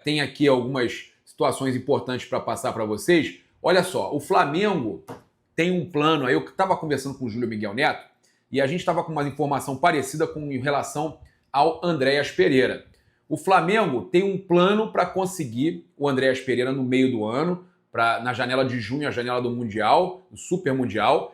tem aqui algumas situações importantes para passar para vocês. Olha só, o Flamengo tem um plano, aí eu estava conversando com o Júlio Miguel Neto, e a gente estava com uma informação parecida em relação ao Andréas Pereira. O Flamengo tem um plano para conseguir o Andréas Pereira no meio do ano, na janela de junho, a janela do Mundial, do Super Mundial.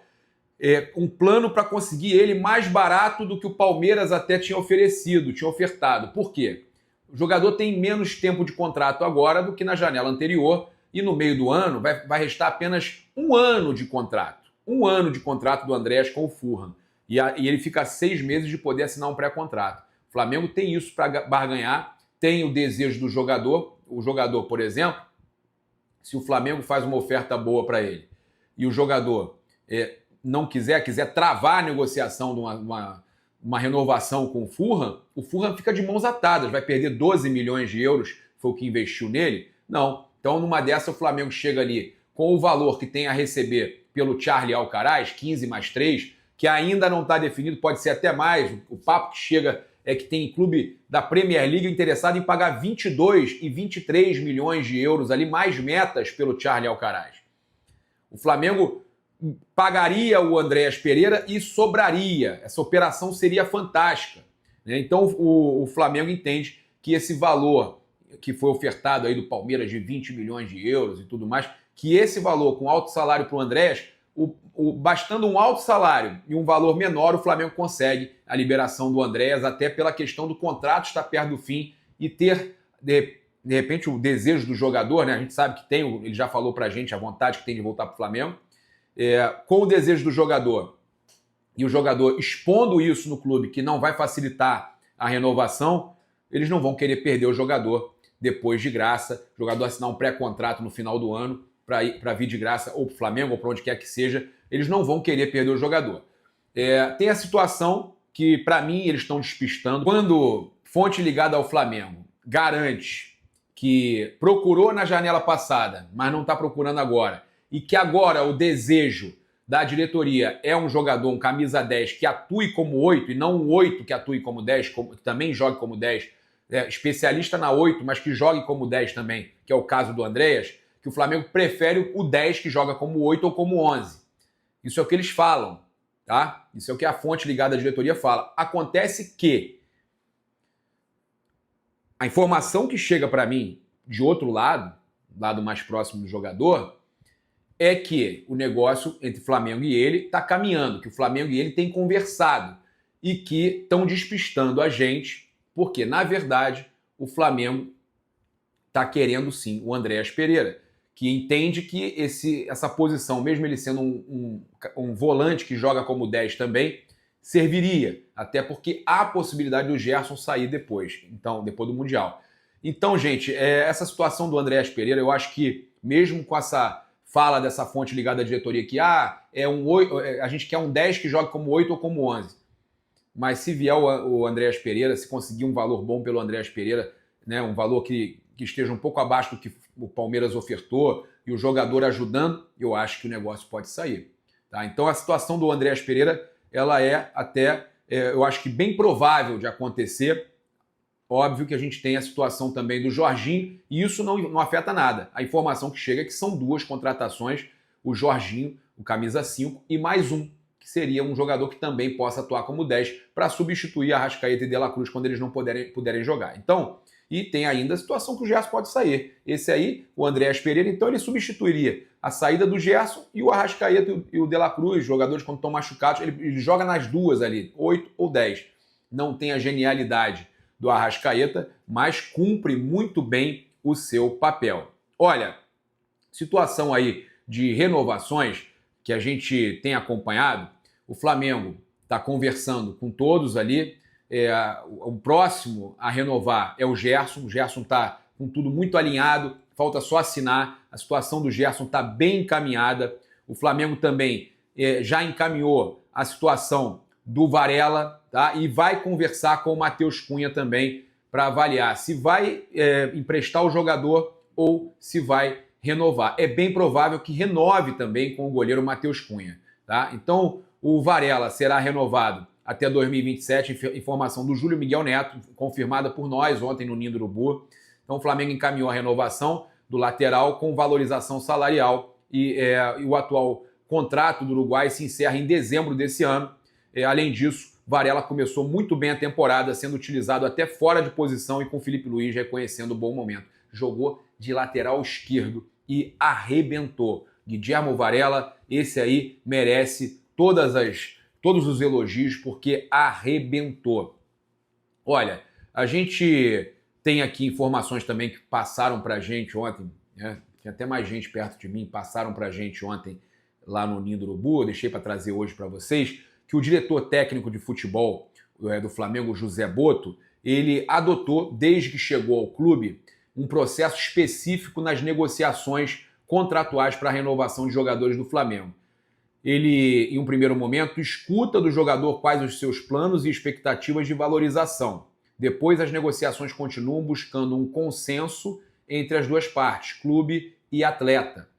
Um plano para conseguir ele mais barato do que o Palmeiras até tinha oferecido, tinha ofertado. Por quê? O jogador tem menos tempo de contrato agora do que na janela anterior, e no meio do ano vai restar apenas um ano de contrato. Um ano de contrato do Andréas com o Fulham. E ele fica 6 meses de poder assinar um pré-contrato. O Flamengo tem isso para barganhar, tem o desejo do jogador. O jogador, por exemplo, se o Flamengo faz uma oferta boa para ele e o jogador não quiser travar a negociação de uma renovação com o Fulham fica de mãos atadas, vai perder 12 milhões de euros, foi o que investiu nele? Não. Então, numa dessa, o Flamengo chega ali com o valor que tem a receber pelo Charlie Alcaraz, 15 mais 3, que ainda não está definido, pode ser até mais. O papo que chega é que tem clube da Premier League interessado em pagar 22 e 23 milhões de euros ali, mais metas pelo Charlie Alcaraz. O Flamengo pagaria o Andréas Pereira e sobraria. Essa operação seria fantástica. Então o Flamengo entende que esse valor que foi ofertado aí do Palmeiras de 20 milhões de euros e tudo mais, que esse valor com alto salário para o Andréas, bastando um alto salário e um valor menor, o Flamengo consegue a liberação do Andréas, até pela questão do contrato estar perto do fim e ter, de repente, o desejo do jogador, né? A gente sabe que tem, ele já falou pra gente a vontade que tem de voltar pro Flamengo, com o desejo do jogador e o jogador expondo isso no clube, que não vai facilitar a renovação, eles não vão querer perder o jogador depois de graça, o jogador assinar um pré-contrato no final do ano para vir de graça ou para o Flamengo ou para onde quer que seja, eles não vão querer perder o jogador. Tem a situação que, para mim, eles estão despistando. Quando fonte ligada ao Flamengo garante que procurou na janela passada, mas não está procurando agora, e que agora o desejo da diretoria é um jogador, um camisa 10, que atue como 8, e não um 8 que atue como 10, que também jogue como 10, especialista na 8, mas que jogue como 10 também, que é o caso do Andréas, que o Flamengo prefere o 10 que joga como 8 ou como 11. Isso é o que eles falam, tá? Isso é o que a fonte ligada à diretoria fala. Acontece que a informação que chega para mim de outro lado mais próximo do jogador, é que o negócio entre Flamengo e ele está caminhando, que o Flamengo e ele têm conversado e que estão despistando a gente, porque, na verdade, o Flamengo está querendo sim o Andréas Pereira, que entende que essa posição, mesmo ele sendo um volante que joga como 10 também, serviria, até porque há a possibilidade do Gerson sair depois do Mundial. Então, gente, essa situação do Andréas Pereira, eu acho que, mesmo com essa fala dessa fonte ligada à diretoria que a gente quer um 10 que jogue como 8 ou como 11. Mas se vier o Andréas Pereira, se conseguir um valor bom pelo Andréas Pereira, né, um valor que esteja um pouco abaixo do que o Palmeiras ofertou e o jogador ajudando, eu acho que o negócio pode sair. Tá? Então a situação do Andréas Pereira, ela é até, eu acho que bem provável de acontecer. Óbvio que a gente tem a situação também do Jorginho, e isso não afeta nada. A informação que chega é que são 2 contratações, o Jorginho, o camisa 5, e mais um, que seria um jogador que também possa atuar como 10 para substituir a Arrascaeta e De La Cruz quando eles não puderem jogar. Então, e tem ainda a situação que o Gerson pode sair. Esse aí, o Andréas Pereira, então ele substituiria a saída do Gerson e o Arrascaeta e o De La Cruz, jogadores quando estão machucados, ele joga nas duas ali, 8 ou 10. Não tem a genialidade do Arrascaeta, mas cumpre muito bem o seu papel. Olha, situação aí de renovações que a gente tem acompanhado, o Flamengo está conversando com todos ali, o próximo a renovar é o Gerson está com tudo muito alinhado, falta só assinar, a situação do Gerson está bem encaminhada, o Flamengo também já encaminhou a situação do Varela, tá? E vai conversar com o Matheus Cunha também para avaliar se vai emprestar o jogador ou se vai renovar. É bem provável que renove também com o goleiro Matheus Cunha. Tá? Então, o Varela será renovado até 2027, informação do Júlio Miguel Neto, confirmada por nós ontem no Ninho do Urubu. Então o Flamengo encaminhou a renovação do lateral com valorização salarial e o atual contrato do Uruguai se encerra em dezembro desse ano. Além disso, Varela começou muito bem a temporada, sendo utilizado até fora de posição e com Felipe Luiz reconhecendo o bom momento. Jogou de lateral esquerdo e arrebentou. Guillermo Varela, esse aí merece todos os elogios porque arrebentou. Olha, a gente tem aqui informações também que passaram para a gente ontem, né? Tinha até mais gente perto de mim, passaram para a gente ontem lá no Ninho do Urubu, eu deixei para trazer hoje para vocês, que o diretor técnico de futebol do Flamengo, José Botto, ele adotou, desde que chegou ao clube, um processo específico nas negociações contratuais para a renovação de jogadores do Flamengo. Ele, em um primeiro momento, escuta do jogador quais os seus planos e expectativas de valorização. Depois, as negociações continuam buscando um consenso entre as duas partes, clube e atleta.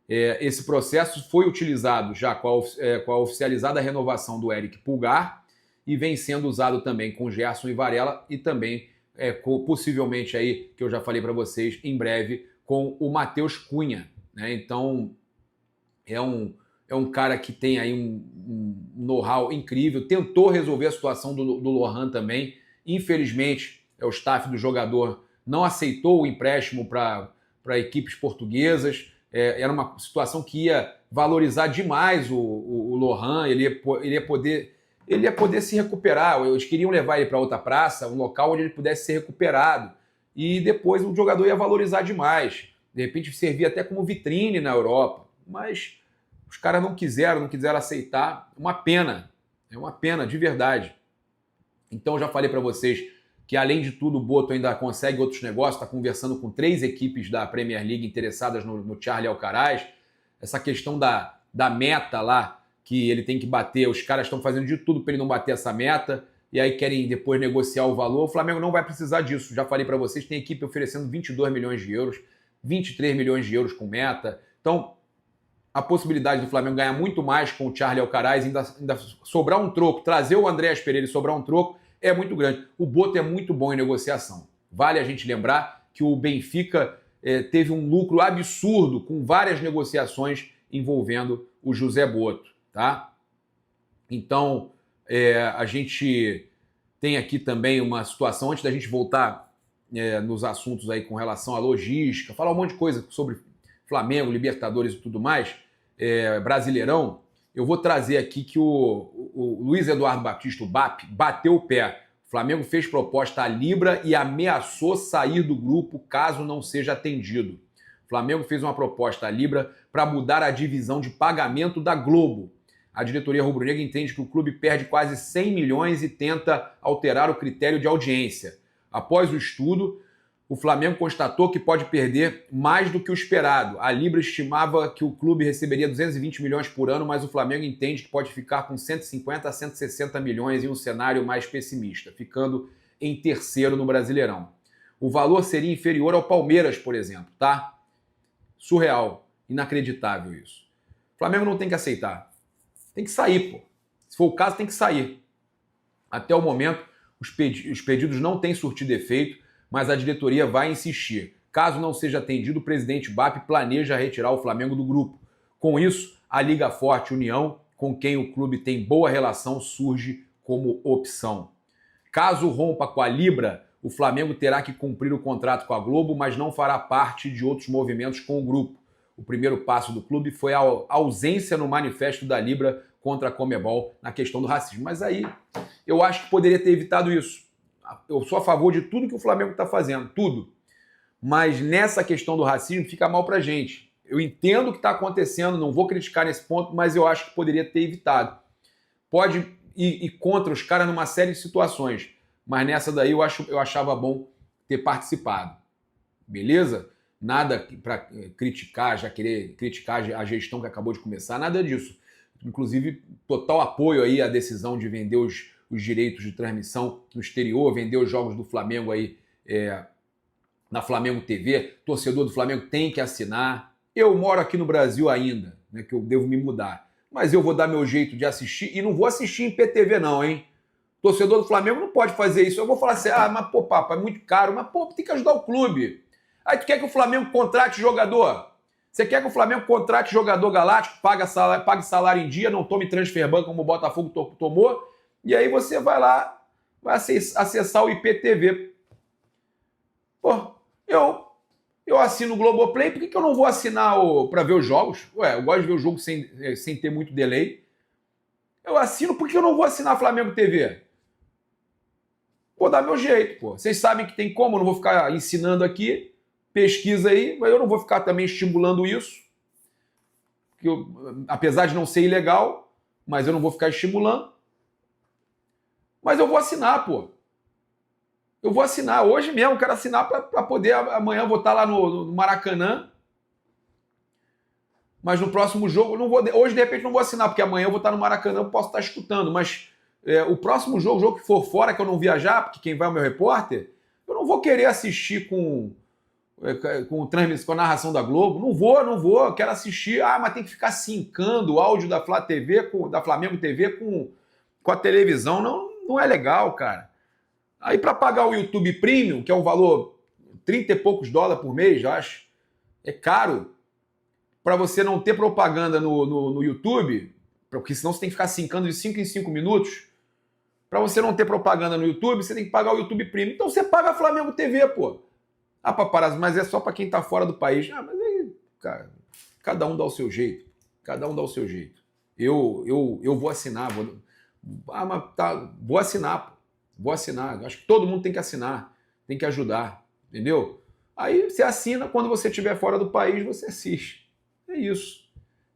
Esse processo foi utilizado já com a oficializada renovação do Eric Pulgar e vem sendo usado também com Gerson e Varela e também, possivelmente, aí, que eu já falei para vocês, em breve, com o Matheus Cunha, né? Então, é um cara que tem aí um know-how incrível, tentou resolver a situação do Lohan também. Infelizmente, o staff do jogador não aceitou o empréstimo para equipes portuguesas. Era uma situação que ia valorizar demais o Lohan, ele ia poder se recuperar. Eles queriam levar ele para outra praça, um local onde ele pudesse ser recuperado. E depois o jogador ia valorizar demais. De repente servia até como vitrine na Europa. Mas os caras não quiseram aceitar. É uma pena, de verdade. Então já falei para vocês que, além de tudo, o Botto ainda consegue outros negócios, está conversando com 3 equipes da Premier League interessadas no Charlie Alcaraz. Essa questão da meta lá, que ele tem que bater, os caras estão fazendo de tudo para ele não bater essa meta, e aí querem depois negociar o valor. O Flamengo não vai precisar disso. Já falei para vocês, tem equipe oferecendo 22 milhões de euros, 23 milhões de euros com meta. Então, a possibilidade do Flamengo ganhar muito mais com o Charlie Alcaraz, ainda sobrar um troco, trazer o Andréas Pereira e sobrar um troco, é muito grande. O Botto é muito bom em negociação. Vale a gente lembrar que o Benfica teve um lucro absurdo com várias negociações envolvendo o José Botto, tá? Então, a gente tem aqui também uma situação, antes da gente voltar nos assuntos aí com relação à logística, falar um monte de coisa sobre Flamengo, Libertadores e tudo mais, Brasileirão, eu vou trazer aqui que o Luiz Eduardo Batista, o BAP, bateu o pé. O Flamengo fez proposta à Libra e ameaçou sair do grupo caso não seja atendido. O Flamengo fez uma proposta à Libra para mudar a divisão de pagamento da Globo. A diretoria rubro-negra entende que o clube perde quase 100 milhões e tenta alterar o critério de audiência. Após o estudo, o Flamengo constatou que pode perder mais do que o esperado. A Libra estimava que o clube receberia 220 milhões por ano, mas o Flamengo entende que pode ficar com 150 a 160 milhões em um cenário mais pessimista, ficando em terceiro no Brasileirão. O valor seria inferior ao Palmeiras, por exemplo, tá? Surreal, inacreditável isso. O Flamengo não tem que aceitar. Tem que sair, pô. Se for o caso, tem que sair. Até o momento, os pedidos não têm surtido efeito, mas a diretoria vai insistir. Caso não seja atendido, o presidente BAP planeja retirar o Flamengo do grupo. Com isso, a Liga Forte União, com quem o clube tem boa relação, surge como opção. Caso rompa com a Libra, o Flamengo terá que cumprir o contrato com a Globo, mas não fará parte de outros movimentos com o grupo. O primeiro passo do clube foi a ausência no manifesto da Libra contra a Conmebol na questão do racismo. Mas aí, eu acho que poderia ter evitado isso. Eu sou a favor de tudo que o Flamengo está fazendo, tudo. Mas nessa questão do racismo fica mal pra gente. Eu entendo o que está acontecendo, não vou criticar nesse ponto, mas eu acho que poderia ter evitado. Pode ir contra os caras numa série de situações, mas nessa daí eu achava bom ter participado. Beleza? Nada para criticar, já querer criticar a gestão que acabou de começar, nada disso. Inclusive, total apoio aí à decisão de vender os direitos de transmissão no exterior, vender os jogos do Flamengo aí na Flamengo TV. Torcedor do Flamengo tem que assinar. Eu moro aqui no Brasil ainda, né, que eu devo me mudar. Mas eu vou dar meu jeito de assistir e não vou assistir em PTV não, hein? Torcedor do Flamengo não pode fazer isso. Eu vou falar assim, mas pô, papo, é muito caro. Mas pô, tem que ajudar o clube. Aí tu quer que o Flamengo contrate jogador? Você quer que o Flamengo contrate jogador galáctico, pague salário em dia, não tome transfer ban como o Botafogo tomou, e aí você vai lá, vai acessar o IPTV. Pô, eu assino o Globoplay, por que eu não vou assinar para ver os jogos? Ué, eu gosto de ver o jogo sem ter muito delay. Eu assino, por que eu não vou assinar Flamengo TV? Vou dar meu jeito, pô. Vocês sabem que tem como, eu não vou ficar ensinando aqui, pesquisa aí, mas eu não vou ficar também estimulando isso. Apesar de não ser ilegal, mas eu não vou ficar estimulando. Mas eu vou assinar, pô. Eu vou assinar. Hoje mesmo, quero assinar para poder, amanhã eu vou estar lá no Maracanã. Mas no próximo jogo, eu não vou, hoje de repente não vou assinar, porque amanhã eu vou estar no Maracanã, eu posso estar escutando. Mas o próximo jogo, o jogo que for fora, que eu não viajar, porque quem vai é o meu repórter, eu não vou querer assistir com a narração da Globo. Não vou, eu quero assistir. Mas tem que ficar sincando o áudio da Flá TV, da Flamengo TV com a televisão. Não é legal, cara. Aí para pagar o YouTube Premium, que é um valor 30 e poucos dólares por mês, eu acho, é caro. Para você não ter propaganda no YouTube, porque senão você tem que ficar sincando de 5 em 5 minutos. Para você não ter propaganda no YouTube, você tem que pagar o YouTube Premium. Então você paga a Flamengo TV, pô. Paparazzi, mas é só para quem tá fora do país. Mas aí, cara, cada um dá o seu jeito. Cada um dá o seu jeito. Eu vou assinar. Vou assinar, pô. Vou assinar. Acho que todo mundo tem que assinar. Tem que ajudar. Entendeu? Aí você assina, quando você estiver fora do país, você assiste. É isso.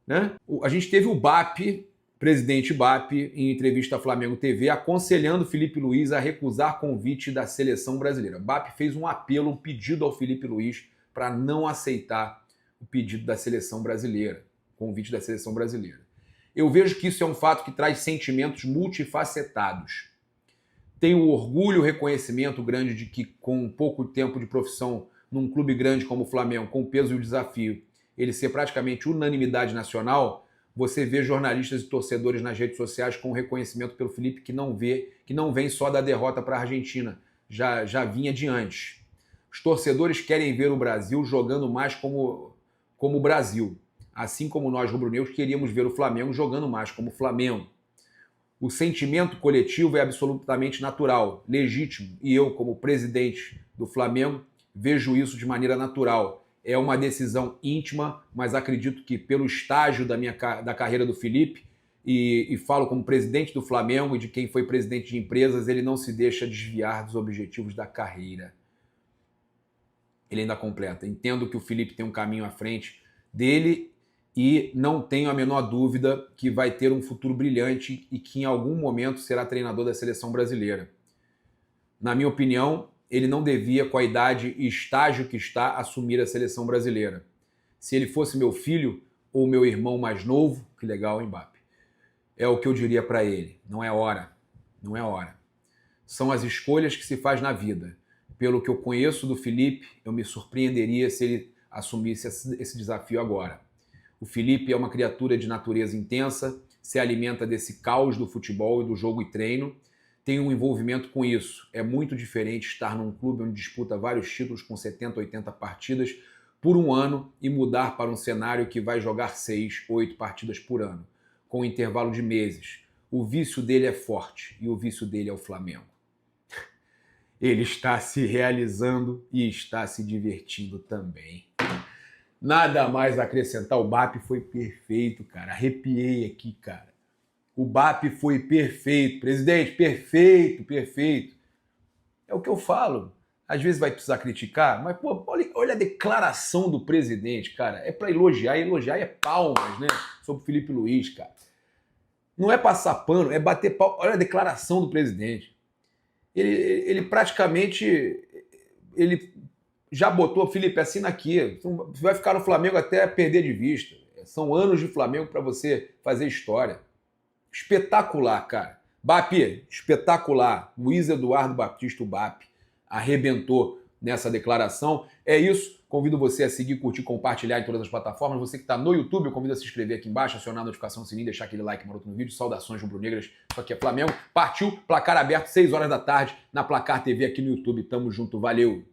Né? A gente teve o BAP, presidente BAP, em entrevista à Flamengo TV, aconselhando Felipe Luiz a recusar convite da seleção brasileira. BAP fez um apelo, um pedido ao Felipe Luiz para não aceitar o pedido da seleção brasileira, convite da seleção brasileira. Eu vejo que isso é um fato que traz sentimentos multifacetados. Tenho o orgulho, o reconhecimento grande de que, com pouco tempo de profissão num clube grande como o Flamengo, com o peso e o desafio, ele ser praticamente unanimidade nacional, você vê jornalistas e torcedores nas redes sociais com reconhecimento pelo Felipe que não vem só da derrota para a Argentina, já vinha de antes. Os torcedores querem ver o Brasil jogando mais como o Brasil, assim como nós rubro-negros queríamos ver o Flamengo jogando mais como o Flamengo. O sentimento coletivo é absolutamente natural, legítimo, e eu, como presidente do Flamengo, vejo isso de maneira natural. É uma decisão íntima, mas acredito que pelo estágio da carreira do Felipe, e falo como presidente do Flamengo e de quem foi presidente de empresas, ele não se deixa desviar dos objetivos da carreira. Ele ainda completa. Entendo que o Felipe tem um caminho à frente dele e não tenho a menor dúvida que vai ter um futuro brilhante e que em algum momento será treinador da seleção brasileira. Na minha opinião, ele não devia, com a idade e estágio que está, assumir a seleção brasileira. Se ele fosse meu filho ou meu irmão mais novo, que legal, hein, Mbappé? É o que eu diria para ele. Não é hora. Não é hora. São as escolhas que se faz na vida. Pelo que eu conheço do Felipe, eu me surpreenderia se ele assumisse esse desafio agora. O Felipe é uma criatura de natureza intensa, se alimenta desse caos do futebol e do jogo e treino, tem um envolvimento com isso. É muito diferente estar num clube onde disputa vários títulos com 70, 80 partidas por um ano e mudar para um cenário que vai jogar 6, 8 partidas por ano, com um intervalo de meses. O vício dele é forte e o vício dele é o Flamengo. Ele está se realizando e está se divertindo também. Nada mais a acrescentar, o BAP foi perfeito, cara. Arrepiei aqui, cara. O BAP foi perfeito. Presidente, perfeito, perfeito. É o que eu falo. Às vezes vai precisar criticar, mas pô, olha a declaração do presidente, cara. É para elogiar, e elogiar é palmas, né? Sobre o Felipe Luiz, cara. Não é passar pano, é bater palmas. Olha a declaração do presidente. Ele praticamente... Ele já botou, Felipe, assina aqui. Você vai ficar no Flamengo até perder de vista. São anos de Flamengo para você fazer história. Espetacular, cara. BAP, espetacular. Luiz Eduardo Batista, o BAP, arrebentou. nessa declaração. É isso. Convido você a seguir, curtir, compartilhar em todas as plataformas. Você que está no YouTube, eu convido a se inscrever aqui embaixo, acionar a notificação do sininho, deixar aquele like maroto no vídeo. Saudações rubro-negras. Isso aqui é Flamengo. Partiu, placar aberto, 6 horas da tarde, na Placar TV aqui no YouTube. Tamo junto, valeu!